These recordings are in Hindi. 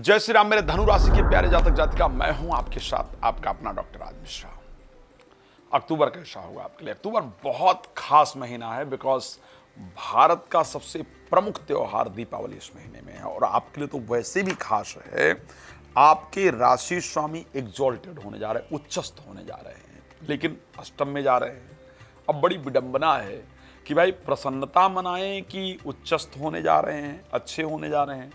जय श्री राम मेरे धनु राशि के प्यारे जातक जातिका, मैं हूं आपके साथ आपका अपना डॉक्टर राज मिश्रा। अक्टूबर कैसा होगा आपके लिए? अक्टूबर बहुत खास महीना है बिकॉज भारत का सबसे प्रमुख त्योहार दीपावली इस महीने में है और आपके लिए तो वैसे भी खास है। आपके राशि स्वामी एग्जॉल्टेड होने जा रहे हैं, उच्चस्थ होने जा रहे हैं, लेकिन अष्टम में जा रहे हैं। अब बड़ी विडंबना है कि भाई प्रसन्नता मनाएं कि उच्चस्थ होने जा रहे हैं, अच्छे होने जा रहे हैं,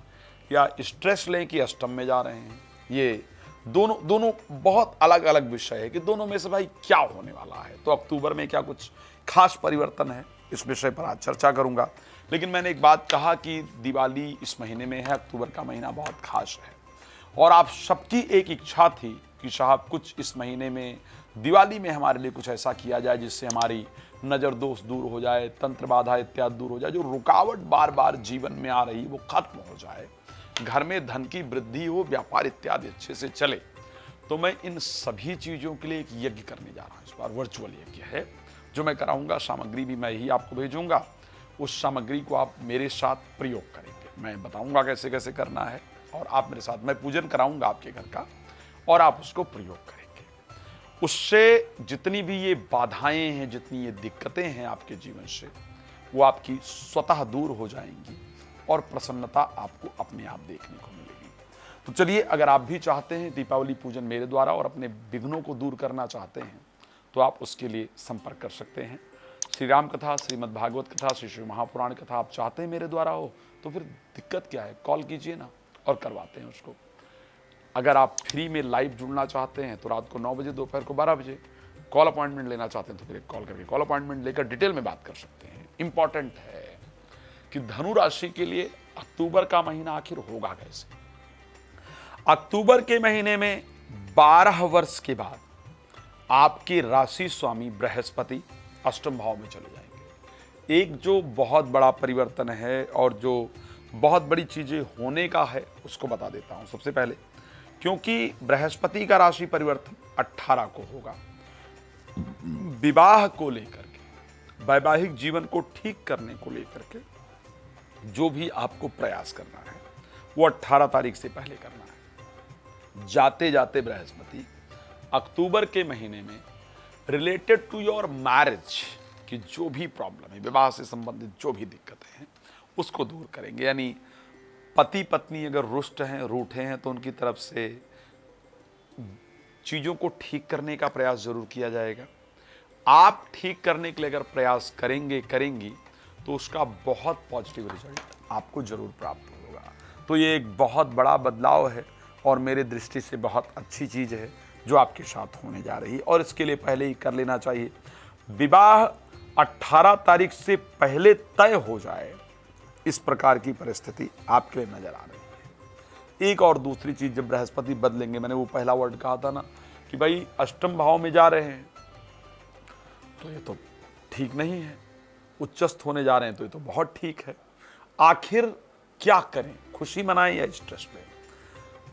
या स्ट्रेस लें कि अष्टम में जा रहे हैं। ये दोनों बहुत अलग अलग विषय है कि दोनों में से भाई क्या होने वाला है। तो अक्टूबर में क्या कुछ खास परिवर्तन है, इस विषय पर आज चर्चा करूंगा। लेकिन मैंने एक बात कहा कि दिवाली इस महीने में है, अक्टूबर का महीना बहुत खास है और आप सबकी एक इच्छा थी कि साहब कुछ इस महीने में दिवाली में हमारे लिए कुछ ऐसा किया जाए जिससे हमारी नज़र दोष दूर हो जाए, तंत्र बाधा इत्यादि दूर हो जाए, जो रुकावट बार बार जीवन में आ रही वो खत्म हो जाए, घर में धन की वृद्धि हो, व्यापार इत्यादि अच्छे से चले। तो मैं इन सभी चीज़ों के लिए एक यज्ञ करने जा रहा हूँ। इस बार वर्चुअल यज्ञ है जो मैं कराऊंगा। सामग्री भी मैं ही आपको भेजूंगा। उस सामग्री को आप मेरे साथ प्रयोग करेंगे। मैं बताऊंगा कैसे कैसे करना है और आप मेरे साथ, मैं पूजन कराऊंगा आपके घर का और आप उसको प्रयोग करेंगे। उससे जितनी भी ये बाधाएं हैं, जितनी ये दिक्कतें हैं आपके जीवन से, वो आपकी स्वतः दूर हो जाएंगी और प्रसन्नता आपको अपने आप देखने को मिलेगी। तो चलिए, अगर आप भी चाहते हैं दीपावली पूजन मेरे द्वारा और अपने विघ्नों को दूर करना चाहते हैं तो आप उसके लिए संपर्क कर सकते हैं। श्री राम कथा, श्रीमद् भागवत कथा, श्री शिव महापुराण कथा आप चाहते हैं मेरे द्वारा हो तो फिर दिक्कत क्या है, कॉल कीजिए ना और करवाते हैं उसको। अगर आप फ्री में लाइव जुड़ना चाहते हैं तो रात को 9 बजे, दोपहर को 12 बजे कॉल अपॉइंटमेंट लेना चाहते हैं तो फिर एक कॉल करके कॉल अपॉइंटमेंट लेकर डिटेल में बात कर सकते हैं। इंपॉर्टेंट है कि धनु राशि के लिए अक्टूबर का महीना आखिर होगा कैसे। अक्टूबर के महीने में 12 वर्ष के बाद आपके राशि स्वामी बृहस्पति अष्टम भाव में चले जाएंगे। एक जो बहुत बड़ा परिवर्तन है और जो बहुत बड़ी चीजें होने का है उसको बता देता हूं सबसे पहले, क्योंकि बृहस्पति का राशि परिवर्तन 18 को होगा। विवाह को लेकर के, वैवाहिक जीवन को ठीक करने को लेकर के जो भी आपको प्रयास करना है वो 18 तारीख से पहले करना है। जाते जाते बृहस्पति अक्टूबर के महीने में रिलेटेड टू योर मैरिज की जो भी प्रॉब्लम है, विवाह से संबंधित जो भी दिक्कतें हैं उसको दूर करेंगे। यानी पति पत्नी अगर रुष्ट हैं, रूठे हैं तो उनकी तरफ से चीज़ों को ठीक करने का प्रयास जरूर किया जाएगा। आप ठीक करने के लिए अगर प्रयास करेंगी तो उसका बहुत पॉजिटिव रिजल्ट आपको जरूर प्राप्त होगा। तो ये एक बहुत बड़ा बदलाव है और मेरे दृष्टि से बहुत अच्छी चीज़ है जो आपके साथ होने जा रही है और इसके लिए पहले ही कर लेना चाहिए। विवाह 18 तारीख से पहले तय हो जाए, इस प्रकार की परिस्थिति आपके लिए नजर आ रही है। एक और दूसरी चीज, जब बृहस्पति बदलेंगे, मैंने वो पहला वर्ड कहा था ना कि भाई अष्टम भाव में जा रहे हैं तो ये तो ठीक नहीं है, उच्चस्थ होने जा रहे हैं तो ये तो बहुत ठीक है। आखिर क्या करें, खुशी मनाएं या स्ट्रेस लें?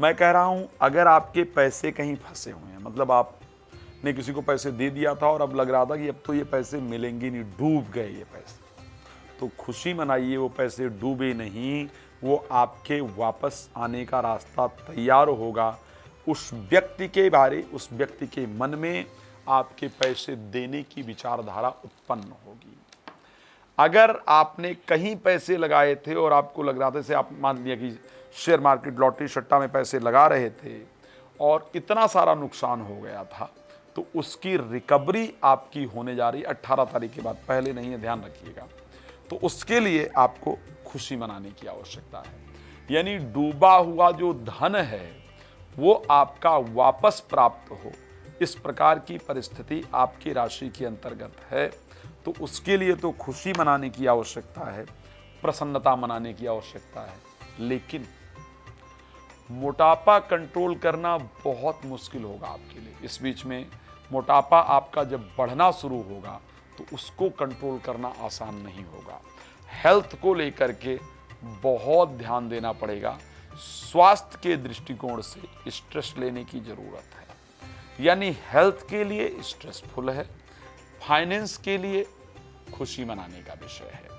मैं कह रहा हूं, अगर आपके पैसे कहीं फंसे हुए हैं, मतलब आपने किसी को पैसे दे दिया था और अब लग रहा था कि अब तो ये पैसे मिलेंगे नहीं, डूब गए ये पैसे, तो खुशी मनाइए, वो पैसे डूबे नहीं, वो आपके वापस आने का रास्ता तैयार होगा। उस व्यक्ति के मन में आपके पैसे देने की विचारधारा उत्पन्न होगी। अगर आपने कहीं पैसे लगाए थे और आपको लग रहा था, जैसे आप मान लिया कि शेयर मार्केट, लॉटरी, सट्टा में पैसे लगा रहे थे और इतना सारा नुकसान हो गया था, तो उसकी रिकवरी आपकी होने जा रही है 18 तारीख के बाद, पहले नहीं है, ध्यान रखिएगा। तो उसके लिए आपको खुशी मनाने की आवश्यकता है। यानी डूबा हुआ जो धन है वो आपका वापस प्राप्त हो, इस प्रकार की परिस्थिति आपकी राशि के अंतर्गत है। तो उसके लिए तो खुशी मनाने की आवश्यकता है, प्रसन्नता मनाने की आवश्यकता है। लेकिन मोटापा कंट्रोल करना बहुत मुश्किल होगा आपके लिए। इस बीच में मोटापा आपका जब बढ़ना शुरू होगा तो उसको कंट्रोल करना आसान नहीं होगा। हेल्थ को लेकर के बहुत ध्यान देना पड़ेगा। स्वास्थ्य के दृष्टिकोण से स्ट्रेस लेने की जरूरत है। यानी हेल्थ के लिए स्ट्रेसफुल है, फाइनेंस के लिए खुशी मनाने का विषय है।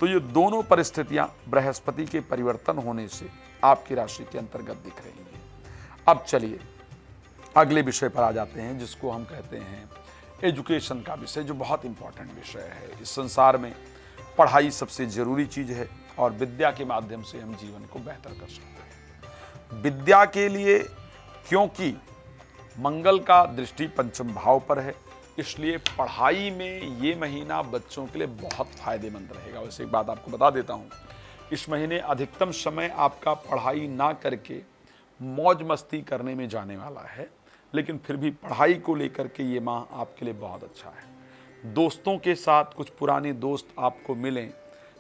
तो ये दोनों परिस्थितियां बृहस्पति के परिवर्तन होने से आपकी राशि के अंतर्गत दिख रही हैं। अब चलिए अगले विषय पर आ जाते हैं, जिसको हम कहते हैं एजुकेशन का विषय, जो बहुत इंपॉर्टेंट विषय है। इस संसार में पढ़ाई सबसे जरूरी चीज है और विद्या के माध्यम से हम जीवन को बेहतर कर सकते हैं। विद्या के लिए, क्योंकि मंगल का दृष्टि पंचम भाव पर है, इसलिए पढ़ाई में ये महीना बच्चों के लिए बहुत फायदेमंद रहेगा। वैसे एक बात आपको बता देता हूँ, इस महीने अधिकतम समय आपका पढ़ाई ना करके मौज मस्ती करने में जाने वाला है, लेकिन फिर भी पढ़ाई को लेकर के ये माह आपके लिए बहुत अच्छा है। दोस्तों के साथ कुछ पुराने दोस्त आपको मिलें,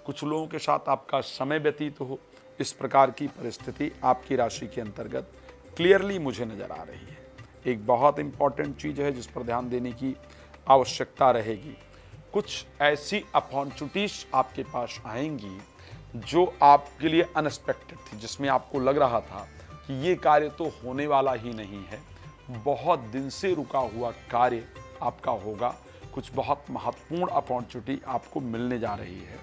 कुछ लोगों के साथ आपका समय व्यतीत हो, इस प्रकार की परिस्थिति आपकी राशि के अंतर्गत क्लियरली मुझे नज़र आ रही है। एक बहुत इंपॉर्टेंट चीज़ है जिस पर ध्यान देने की आवश्यकता रहेगी। कुछ ऐसी अपॉर्चुनिटीज आपके पास आएंगी जो आपके लिए अनएक्सपेक्टेड थी, जिसमें आपको लग रहा था कि ये कार्य तो होने वाला ही नहीं है, बहुत दिन से रुका हुआ कार्य आपका होगा। कुछ बहुत महत्वपूर्ण अपॉर्चुनिटी आपको मिलने जा रही है।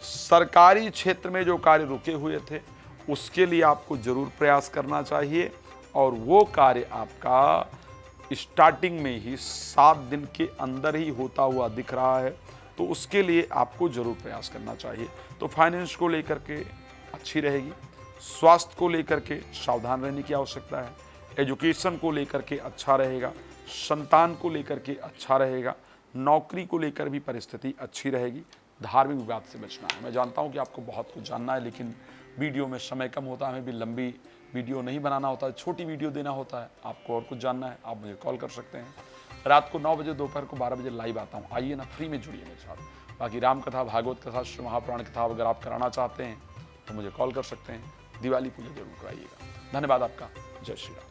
सरकारी क्षेत्र में जो कार्य रुके हुए थे उसके लिए आपको जरूर प्रयास करना चाहिए, और वो कार्य आपका स्टार्टिंग में ही 7 दिन के अंदर ही होता हुआ दिख रहा है, तो उसके लिए आपको जरूर प्रयास करना चाहिए। तो फाइनेंस को लेकर के अच्छी रहेगी, स्वास्थ्य को लेकर के सावधान रहने की आवश्यकता है, एजुकेशन को लेकर के अच्छा रहेगा, संतान को लेकर के अच्छा रहेगा, नौकरी को लेकर भी परिस्थिति अच्छी रहेगी। धार्मिक विवाद से बचना है। मैं जानता हूं कि आपको बहुत कुछ जानना है, लेकिन वीडियो में समय कम होता है, हमें भी लंबी वीडियो नहीं बनाना होता है, छोटी वीडियो देना होता है। आपको और कुछ जानना है, आप मुझे कॉल कर सकते हैं। रात को 9 बजे, दोपहर को 12 बजे लाइव आता हूँ, आइए ना, फ्री में जुड़िए मेरे साथ। बाकी राम कथा, भागवत कथा, श्री महापुराण कथा अगर आप कराना चाहते हैं तो मुझे कॉल कर सकते हैं। दिवाली पूजा जरूर कराइएगा। धन्यवाद आपका। जय श्री राम।